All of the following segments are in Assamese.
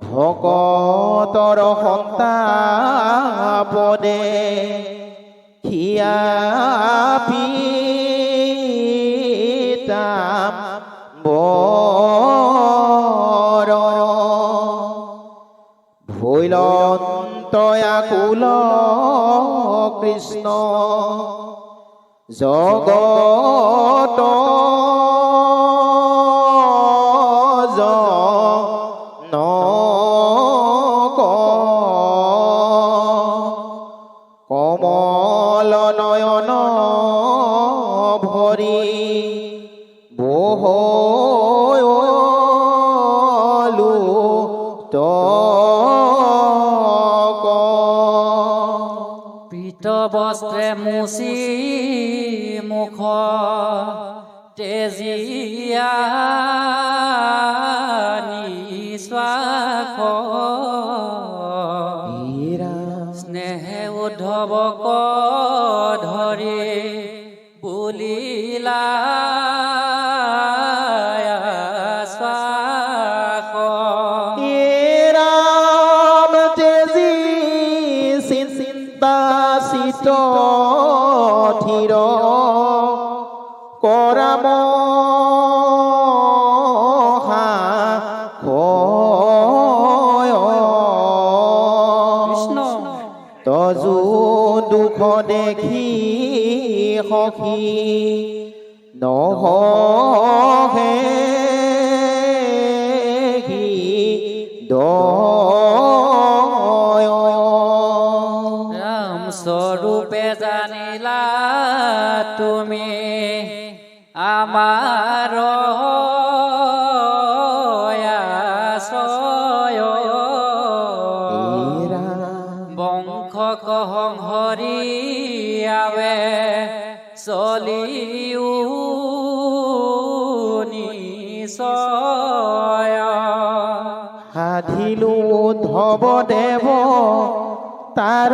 ভকতৰ সন্তাপদে খিয়া পিতাম বৰ ভৈলন্তয়াকুল কৃষ্ণ জগত কমল নয়ন ভৰি বহলু পীত বস্ত্ৰে মুচি মুখ তেজিয়া নিশ্বাস স্নেহে উদ্ধৱক ধৰি বুলিলা থিৰ কৰাম কৃষ্ণ তজু দুখ দেখি সখী নহহে স্বৰূপে জানিলা তুমি আমাৰ বংশক সংহৰিয়াৱে চলিও নিশ্চয় সাধিলো উদ্ধৱ দেৱ তাৰ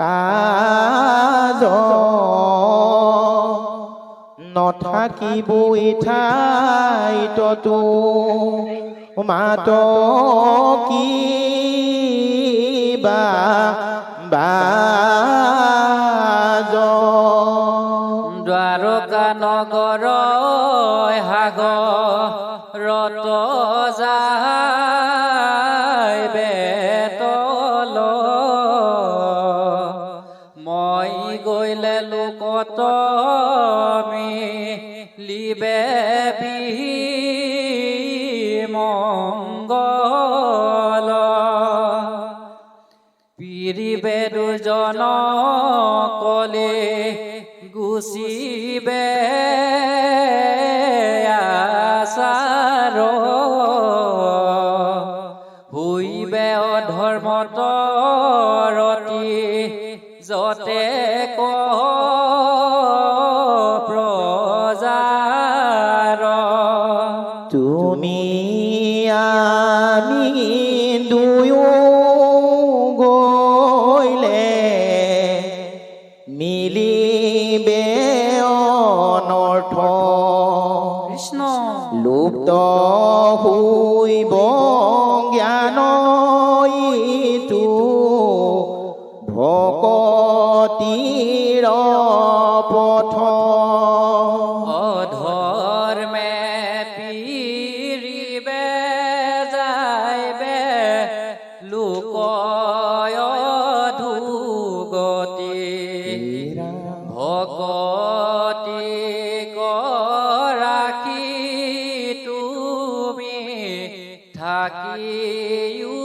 কাজ নথাকিবই ঠাইতো মাত কিবা বাজ দ্বাৰকা নগৰ সাগৰত যায় বেতল মই গ'লে লোকত মিলিবে মংগল পিৰিবে দুজন কলে গুচিবে আচাৰ হুইবে অধৰ্মত ৰতি যতে প্ৰজাৰ তুমি আমি দুয়ো গ'লে মিলিবে অনৰ্থ কৃষ্ণ লুপ্ত হইব জ্ঞান ইটো ভকতিৰ পথ অধৰ্মে পিৰিবে যাইবে লোকয় ধুগতি ভকতি কৰাকি তুমি থাকিও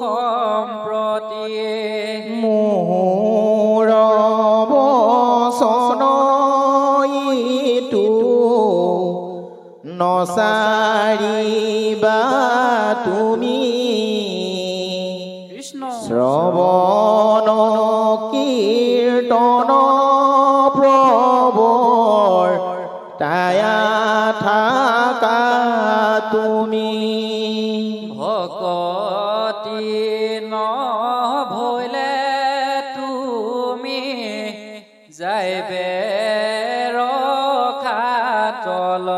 সম্প্ৰতি মোৰ বচন ইটো নচাৰিবা তুমি কৃষ্ণ শ্ৰৱণ কীৰ্তন প্ৰবৰ তায়া থাকা তুমি ভকতি নহ'লে তুমি যাইবে ৰখা তল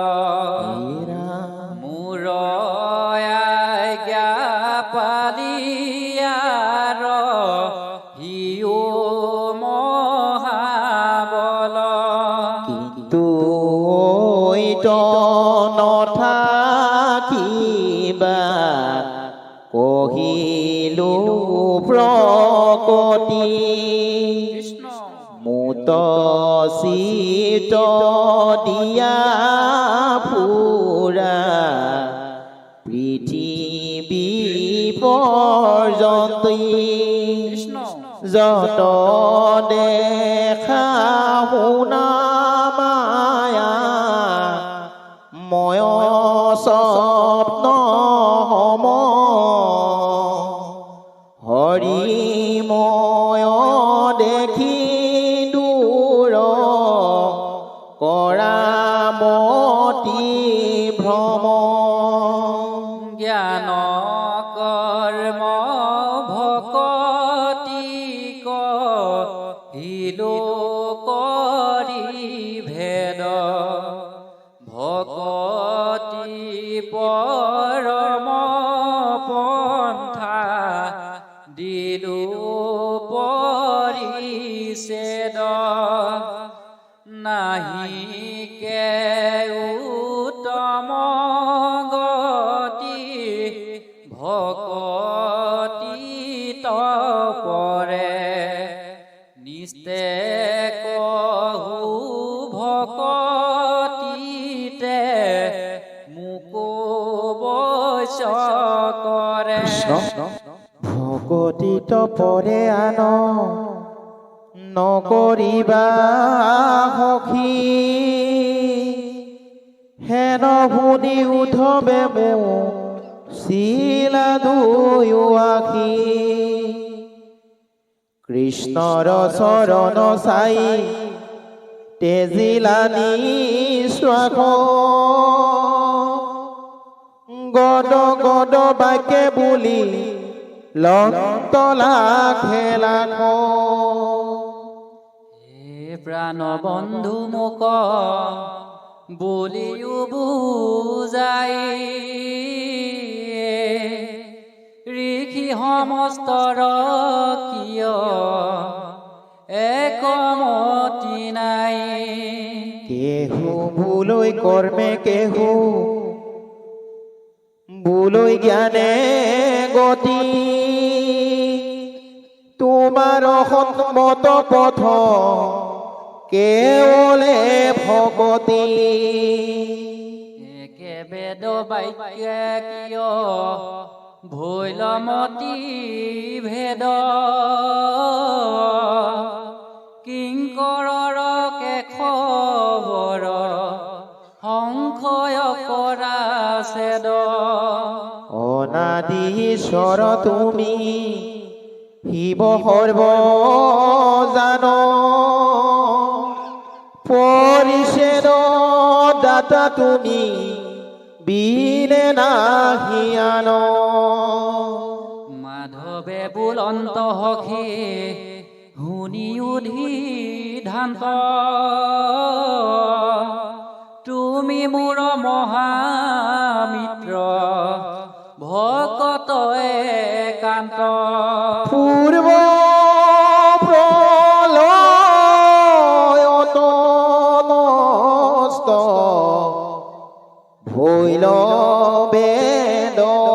নথাকিবা কহিলো প্ৰকটি মুত চিত দিয়া ফুৰা পৃথিৱী পৰ্যন্তী যত দেখা শুনা মায়া ময় স্বপ্ন সম হৰিময় দেখি দূৰ কৰামতি ভ্ৰম জ্ঞান কৰ্ম ভকতি কহিলো কৰি ভেদ ভকতি পৰম পন্থা দিলো পৰিছেদ নাহিকে উত্তম গতি ভকতি তপৰে নিস্তে কহু ভকতিতে মোকো বশ কৰে ভকতি তপৰে আন নকৰিবা সখী হেন শুনি উঠবে মোৰ শিলা দুয়ো আখি কৃষ্ণৰ চৰণ চাই তেজিলা নিশ্বাস গদ গদ বাক্যে বুলি লন্তলা খেলাখ প্ৰাণ বন্ধু মোক বলিও বুজাই ঋষি সমস্তৰ কিয় একমতি নাই কেহু ভুলৈ কৰ্মে কেহু ভুলৈ জ্ঞানে গতি তোমাৰ সন্মত পথ কেৱলে ভকতি একে বেদ বাক্যে কিয় ভৈলমতি ভেদ কিংকৰৰ কেশৱৰ সংশয় কৰা ছেদ অনাদি ঈশ্বৰ তুমি শিৱ সৰ্ব জান পৰিছেদ দাতা তুমি বিনে নাহিয়ান মাধৱে বুলন্ত সখী শুনি উধিধান্ত তুমি মোৰ মহামিত্ৰ ভকত একান্ত পূৰ্ব প্ৰলয়ত নষ্ট ভৈল বেদবাণী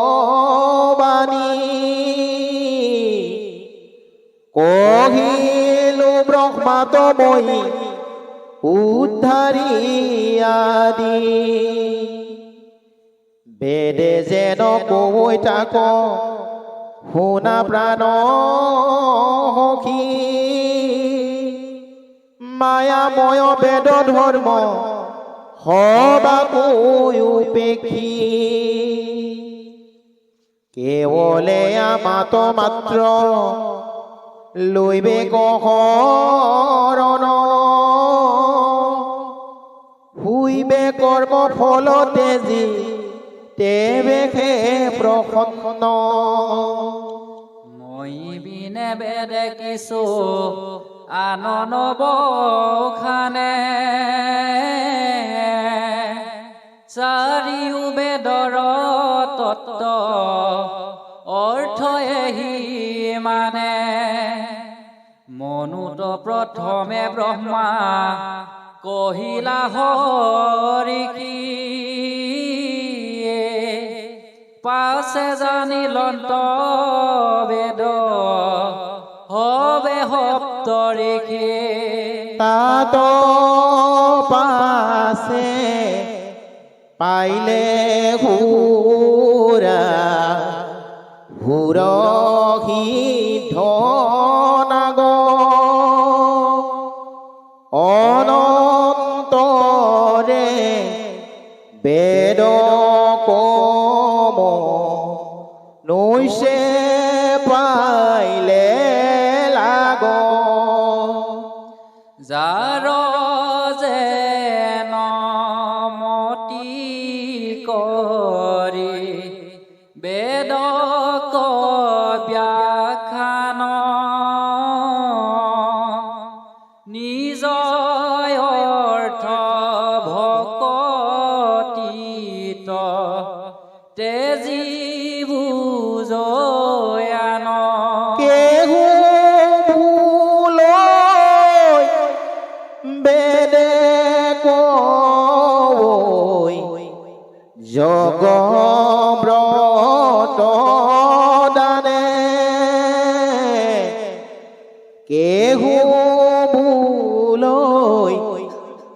কহিলো ব্ৰহ্মাতময়ী উদ্ধাৰী আদি বেদে যেন কৈ তাক শুনা প্ৰাণ সখী মায়াময় বেদ ধৰ্ম সবাকৈ উপেক্ষী কেৱলে আমাত মাত্ৰ লৈবে শৰণ শুইবে কৰ্ম ফল তেজি তেবেশে প্ৰসন্ন মই বিনে বেদে কিছু আনন বখানে চাৰিও বেদৰ তত্ত্ব অৰ্থ এহি মানে মনুত প্ৰথমে ব্ৰহ্মা কহিলা হৰিকি পাছে জানি লন্ত বেদ হবে সপ্তৰিষে তাত পাছে পাইলে হুৰা হুৰহিত নাগ অনন্তৰে বেদ কম নৈছে পাইলে লাগ যাৰ যেন মতি কৰি বেদক ব্যাখ্যান নিজ অৰ্থ ভকতিত তেজী বুজয়ান কেহু ভুলৈ বেদে কৈ যোগ ব্ৰত দানে কেহু ভুলৈ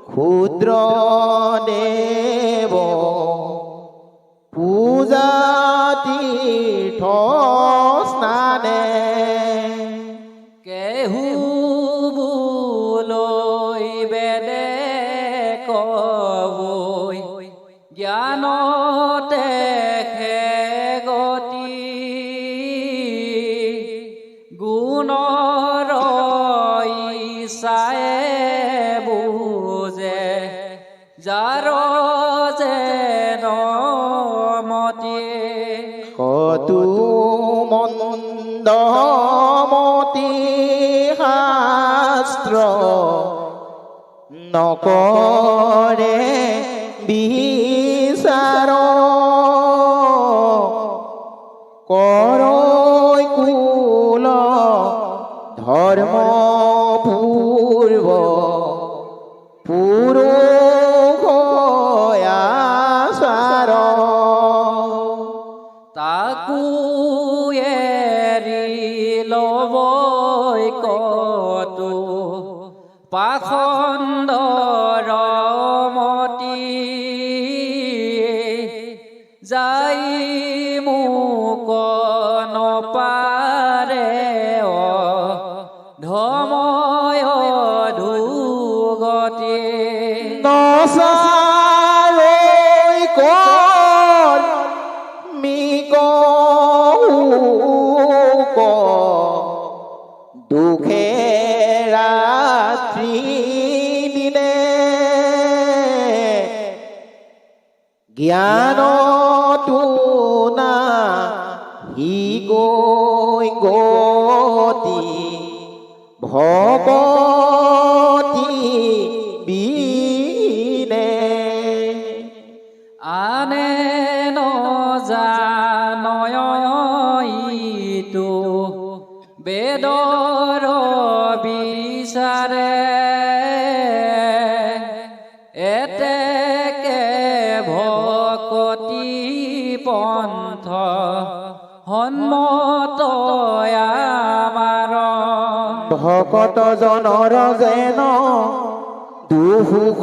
ক্ষুদ্ৰ দেৱ পূজা তীৰ্থ স্নানে কেহু বুলৈ বেদে কবৈ জ্ঞানতে গতি গুণৰ ইচ্ছায়ে বুজে যাৰ যেন মতিয়ে কতু মন্দমতি শাস্ত্ৰ নকৰে বিচাৰ কৰৈ কুল ধৰ্ম পূৰ্ব পুৰুষ আচাৰ তাকো এৰি ল'বই কতো পাখণ্ডৰ মতি যাই মোক নপাৰে ধময় ধুগতি নচাৰৈ কৰ মিক দুখে ৰাত্ৰি দিনে জ্ঞানতো না হি গৈ গতি ভকতি বিনে আনে নজানয়ইতো বেদৰ বিচাৰে এতেকে ভকতি পন্থ সন্মত আমাৰ ভকত জনৰ যেন দুখ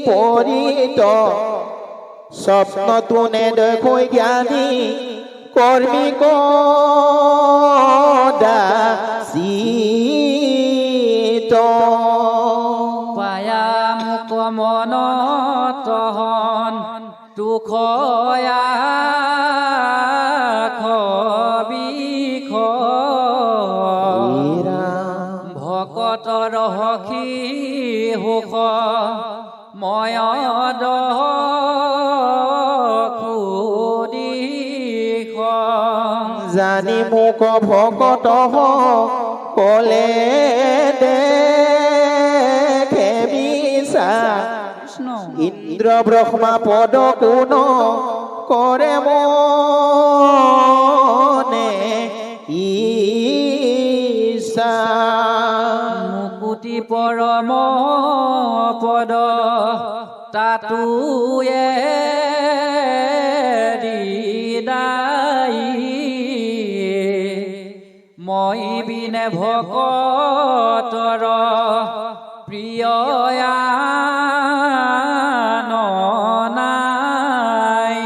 বিপৰীত স্বপ্নটো নেদেখৈ জ্ঞানী কৰ্মী কদাচিত পায়া মোক মনত হন দুখয়া খবিখ ভকতৰ সখী সুখ ময়দ সুদিখ জানি মোক ভকত কলে দেখে মিছা ইন্দ্ৰ ব্ৰহ্মা পদ কোন কৰে মনে ইচ্ছা মুকুতি পৰম পদ তাতুয়ে দিদাই মই বিনে ভকতৰ প্ৰিয়য়ান নাই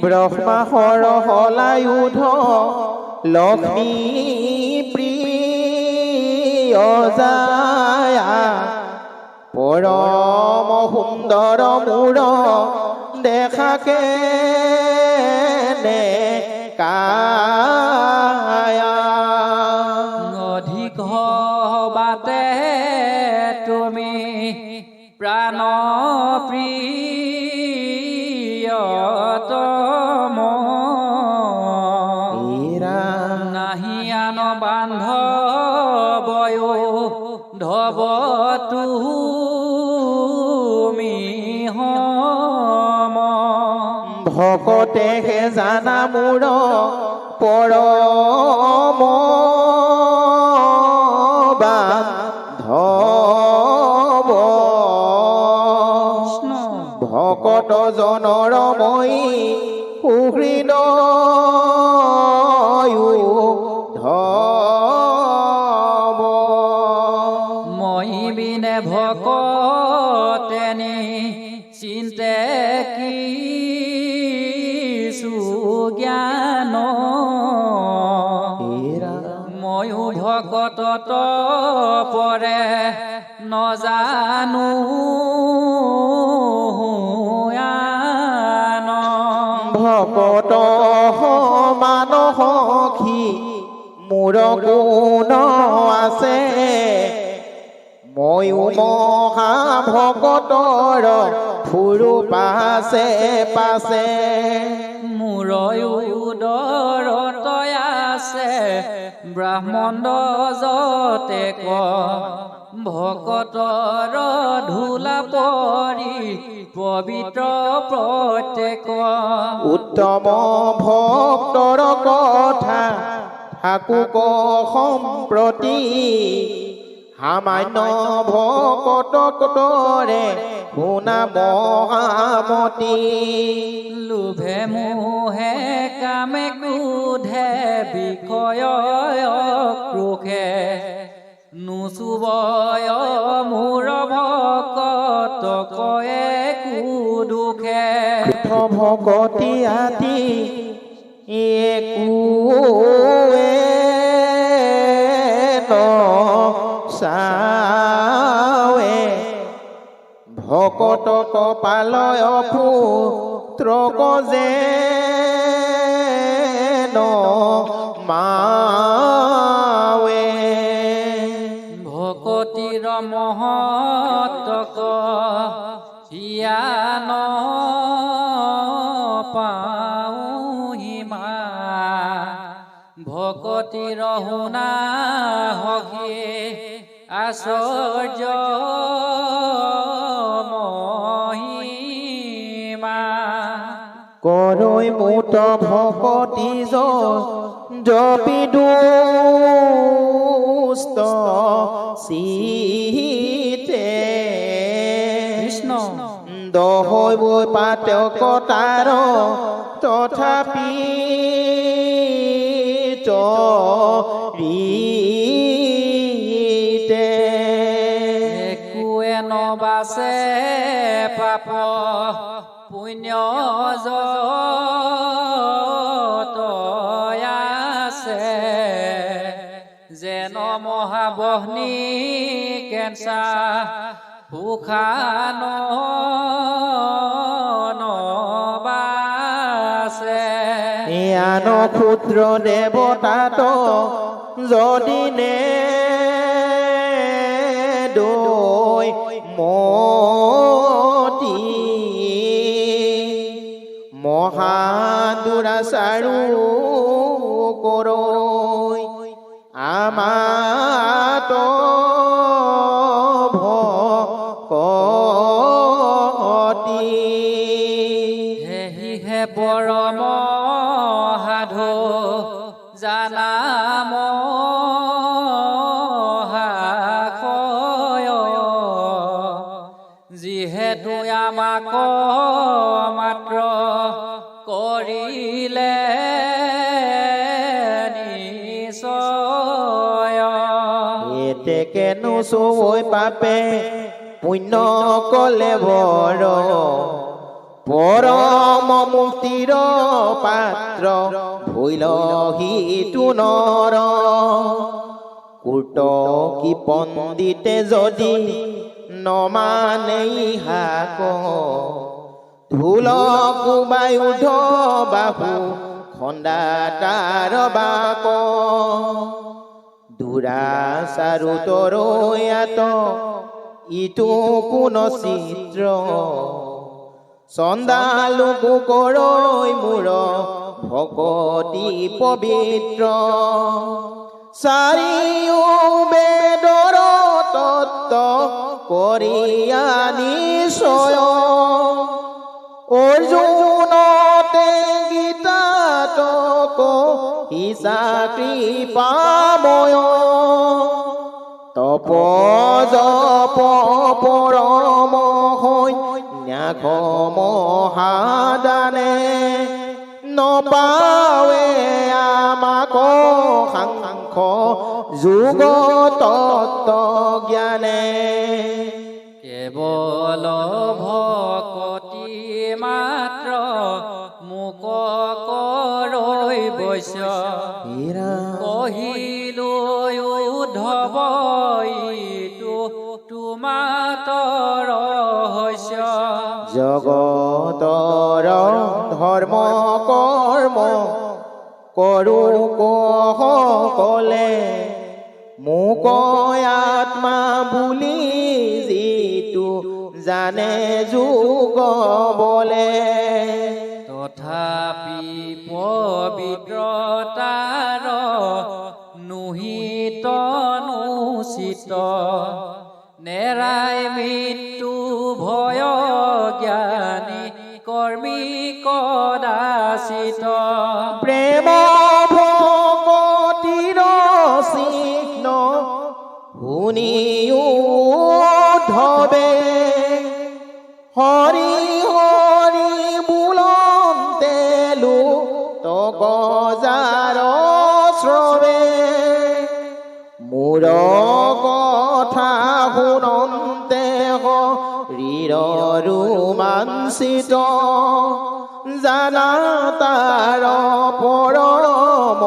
ব্ৰহ্মা সৰহলায়ুধ লক্ষ্মী প্ৰিয়জায়া পৰম সুন্দৰ মূৰ দেখাকে নে কায়া অধিক বাতে তুমি প্ৰাণ প্ৰিয়তম নাহি আন বান্ধৱয় ধব তুমি হম ভকতেহে জানা মোৰ পৰম বান্ধৱ ভকত জনৰ মই সুহৃদয়ো ধব মই বিনে ভকতেনি চিন্তে কিছু জ্ঞান ময়ো ভকতত পৰে নজানো আন ভকত সমান সখী মোৰ গুণ আছে ময়ো মহা ভকতৰ ফুৰু পাছে পাছে মোৰ উদৰত আছে ব্ৰাহ্মণ যতে ক ভকতৰ ধূলা পৰি পবিত্ৰ প্ৰত্যেক উত্তম ভক্তৰ কথা থাকো ক সম্প্ৰতি সামান্য ভকতৰে শুনা মহামতি লোভে মোহে কামে ক্ৰোধে বিষয় ক্ৰোধে নুচুবয় মোৰ ভকত কয়ে কুদুখে ভকতি আতি একোৱে চাৱে ভকত কপালয় পুত্ৰক যে মাৱে ভকতিৰ মহতক হিয়ান পাউহিমা ভকতিৰ শুনা হকে আশ্চৰ্য মহিমা কৰৈ মুত ভকতি জপি দুষ্ট চিতে কৃষ্ণ দহৈ বৈ পাতকতাৰ তথাপি চৰিতে একোৱে নবাচে পাপ পুণ্য আছে যেন মহাবহ্নি কেঞ্চাৰ সুখান নবাচে আন ক্ষুদ্ৰ দেৱতাত যদি নে দৈ মতি মহা দুৰাচাৰো কৰৈ আমাত ভকতি হেহিহে পৰম সাধু জানা মহাশয় যিহেতু আমাক মাত্ৰ কৰিলে নিশ্চয় এতেকেনো চৈ পাপে পুণ্য কলে বৰ পৰম মুক্তিৰ পাত্ৰ ভৈল সিটো নৰ কুৰ্ত কি পণ্ডিতে যদি নমানে হাক ধুল কোবাই উঠ বাহু খন্দা তাৰ বাক দুৰাচাৰু তৰয়াত ইটো কোন চিত্ৰ চন্দালো কুকৰৈ মূৰ ভকতি পবিত্ৰ চাৰিও বেদৰ তত্ত্ব কৰিয়া নিশ্চয় অৰ্জুনতে গীতাতক হিচা কৃপাময় তপ জপ পৰম সন্ন্যাস মহাদানে নপাৱে আমাক সাংখ যোগ তত্ত্ব জ্ঞানে কেৱল ভকতি মাত্ৰ মোক কৰৈ বৈশ্য কহিলৈ উদ্ধৱ ইটো তোমাতৰ ৰহস্য জগতৰ ধৰ্ম কৰ্ম কৰো কলে মোক আত্মা বুলি যিটো জানে যোগ বলে তথাপি পবিত্ৰতাৰ নুহিত নুচিত নেৰাই মৃত্যু ভয় জ্ঞানী কৰ্মী কদাচিত প্ৰেম ভকতিৰ চিহ্ন শুনিও ধবে হৰি হৰি বুলন্তে লোক যাৰ শ্ৰৱে মোৰ কথা শুনন্তে হৰিৰ ৰোমাঞ্চিত জানা তাৰ পৰম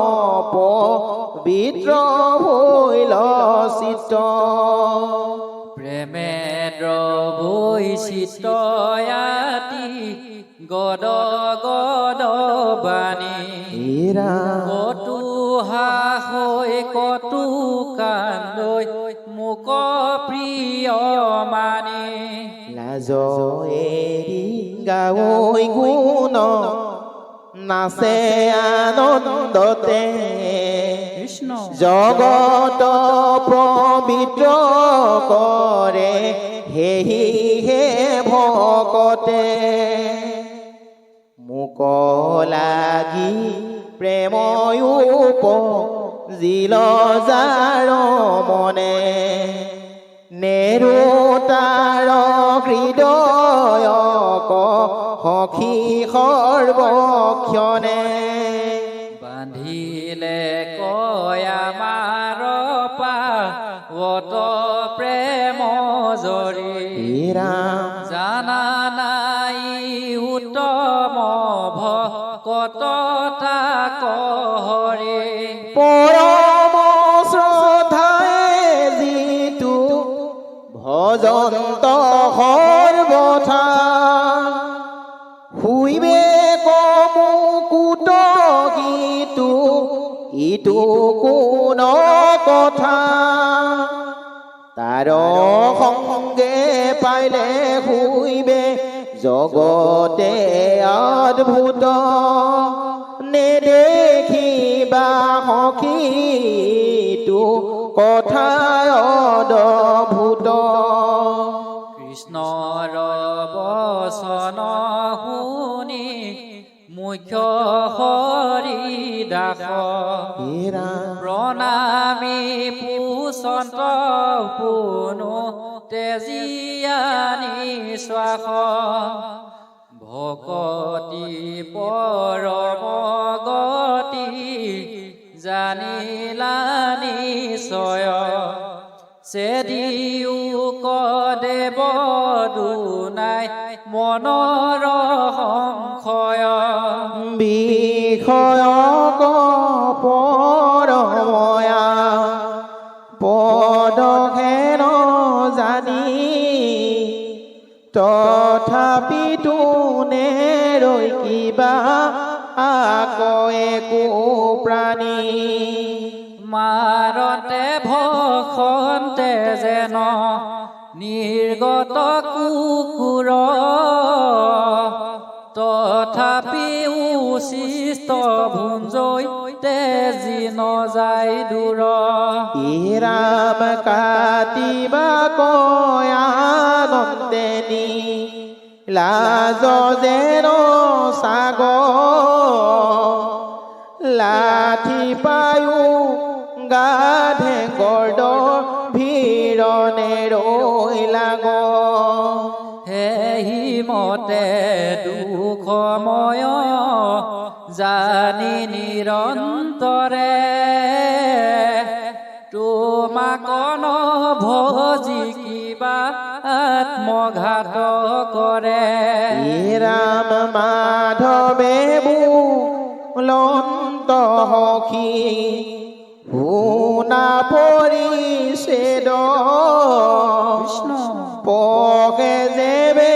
পবিত্ৰ হৈল চিত্ত প্ৰেমেন্দ্ৰ বৈচিত্ৰয়াতি গদ গদ বাণী কটু হাসৈ কটু কান্দৈ মোক প্ৰিয় মানি লাজ এৰি গাৱৈ গুণ নাচে আনন্দতে কৃষ্ণ জগত পবিত্ৰ কৰে হেহি হে ভকতে মোক লাগি প্ৰেময়ূপ জিল যাৰ মনে নেৰু তাৰ হৃদয়ক সখী সৰ্বক্ষণে বান্ধিলে কয় আমাৰ পাৱত প্ৰেম জৰি জানা নাই উত্তম ভকত তাক হৰি পৰম শ্ৰদ্ধায়ে যিটো ভজন্ত সৰ্বথা শুইবে কমুকুট গীতো ইটো কোন কথা তাৰ সংগে পাইলে শুইবে জগতে অদ্ভুত নেদেখিবা সখীটো কথা অদ্ভুত কৃষ্ণৰ বচন শুনি মুখ্য হৰিদাস প্ৰণামী পুচন্ত পুনু তেজিয়া নিশ নিশ্বাস ভকতি পৰম গতি জানিলা নিশ্চয় চেদিও কদেৱ দুনাই মনৰ সংশয় বিষয় পৰময়া পদহেন জানি তথাপিতো নেৰৈ কিবা আকৌ একো প্ৰাণী মাৰতে ভখন্তে যেন নিৰ্গত কুকুৰ তথাপিও শিষ্ট ভুঞ্জৈ তেজি নযায় দূৰ ৰাম কাটিবা কয়ানন্দেনী লাজ যেন সাগ লাঠি পায়ো গাধে গৰ্দ ভিৰনে ৰৈ লাগ হেহি মতে দুখময় জানি নিৰন্তৰে তোমাক ভজি কিবা আত্মঘাত কৰে ৰাম মাধৱে বুলন্ত সখী শুনা পৰিছেদ পগে যেবে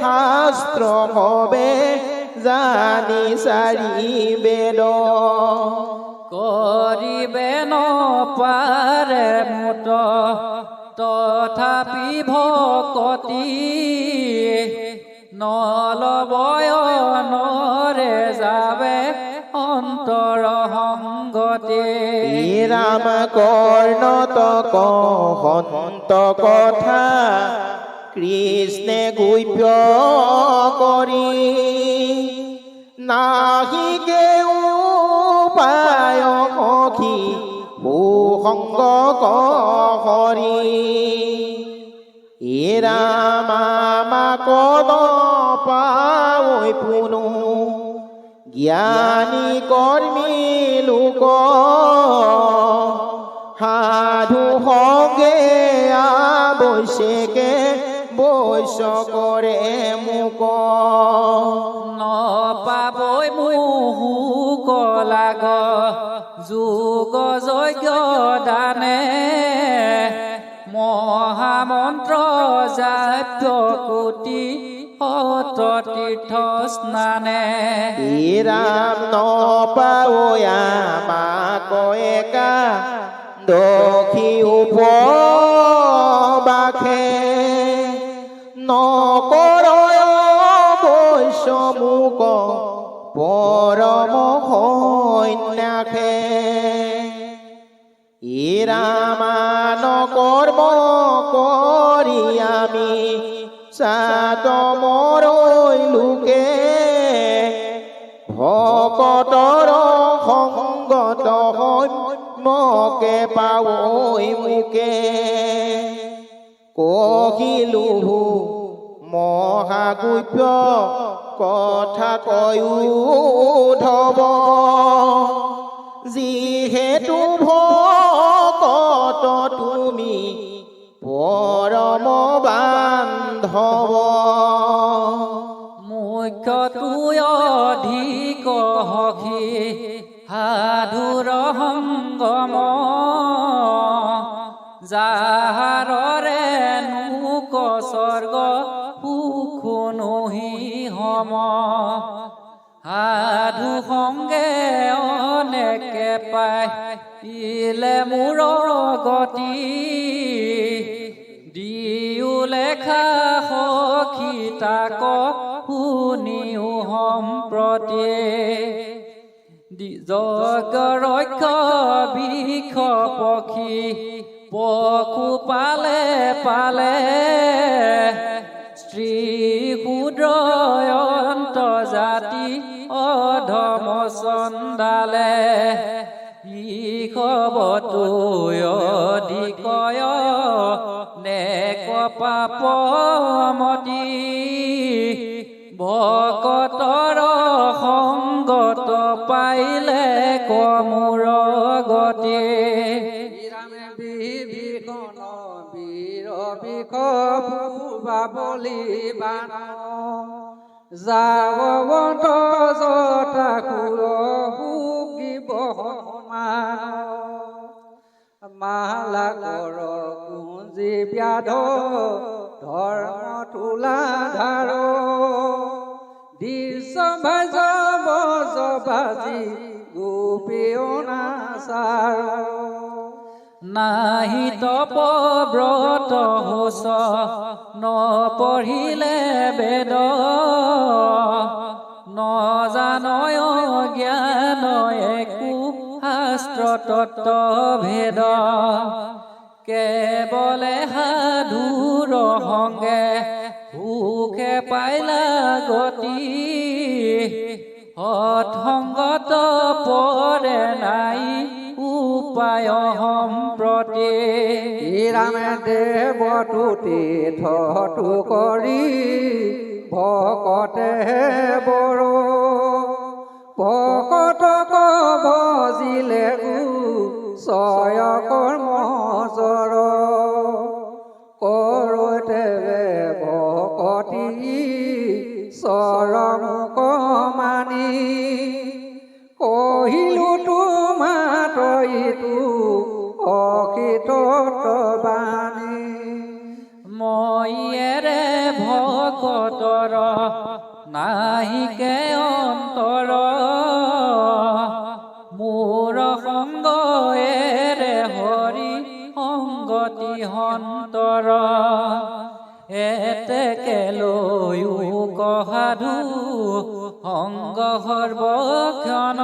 শাস্ত্ৰ হবে জানি চাৰি বেদ কৰিবে নপাৰে মুত তথাপি ভকতি নলবয় নৰে যাবে অন্তৰ সংগতি ৰাম কৰ্ণতক সন্ত কথা কৃষ্ণে গুপ্য কৰি নাহিকে উপায় সখী ভূসংগ হৰি ৰাম আমাক পাৱৈ পুনু জ্ঞানী কৰ্মী লোক সাধু সংগে আৱশ্যকে বৈশ্য কৰে মোক নপাবৈ মোহোক লাগ যোগ যজ্ঞ দানে মহামন্ত্ৰ জাপ্য কোটি তীৰ্থ স্নানে ৰাম নপাৱয়া মাক একা দক্ষি উপবাসে নকৰয় বৈশ্য মোক পৰম সন্যাসে ৰামান কৰ্ম কৰি আমি সাত মৰৈ লোকে ভকতৰ সংগত মকে পাৱৈ মোকে কহিলো মহাগুপ্য কথা কয়ুধব যিহেতু ভকত তুমি পৰম বান্ধৱ মুখ্য তুই অধিক সখী সাধুৰ সংগম যাহাৰৰে নুক স্বৰ্গ সুখ নহি সম সাধু সংগে অনেকে পাই ইলে মোৰ গতি দিও লেখা সখী তাক শুনিও সম্প্ৰতি যজ্ঞ ৰক্ষ বিষ পক্ষী পশু পালে পালে স্ত্ৰী শূদ্ৰ জাতি অধম চণ্ডালে ইষবতু অধিকয় নেক পাপ মতি ভকতৰ সংগত পাইলে কমূৰ গতি বিৰামে বিভীষণ বীৰ বিষ বাবলি বান যাৱন্ত জটাসুৰ সুগিব মালা কৰ কুঞ্জী ব্যাধ ধৰ্ম তোলা ধাৰ দৃশ্য ভাজ বজ বাজি গোপীয়না চাৰ নাহি তপ ব্ৰত হোচ নপঢ়িলে বেদ নজানয় জ্ঞান একো শাস্ত্ৰ তত্ত্ব ভেদ কেৱলে সাধুৰ সংগে সুখে পাইলা গতি সৎসংগত পৰে নাই উপায় সম্প্ৰতি ৰামে দেৱতু তীৰ্থটো কৰি ভকতে বৰ ভকতক ভজিলে ছয় কৰ্ম জৰ কৰতে ভকতি চৰমুক মানি কহিলো তোমাত ইটো অখিত বাণী মইয়েৰে ভকতৰ নাহিকে অন্তৰ মোৰ সংগেৰে হৰি সংগতি সন্তৰ এতেকে লৈও কসাধু সংগ সৰ্বক্ষণ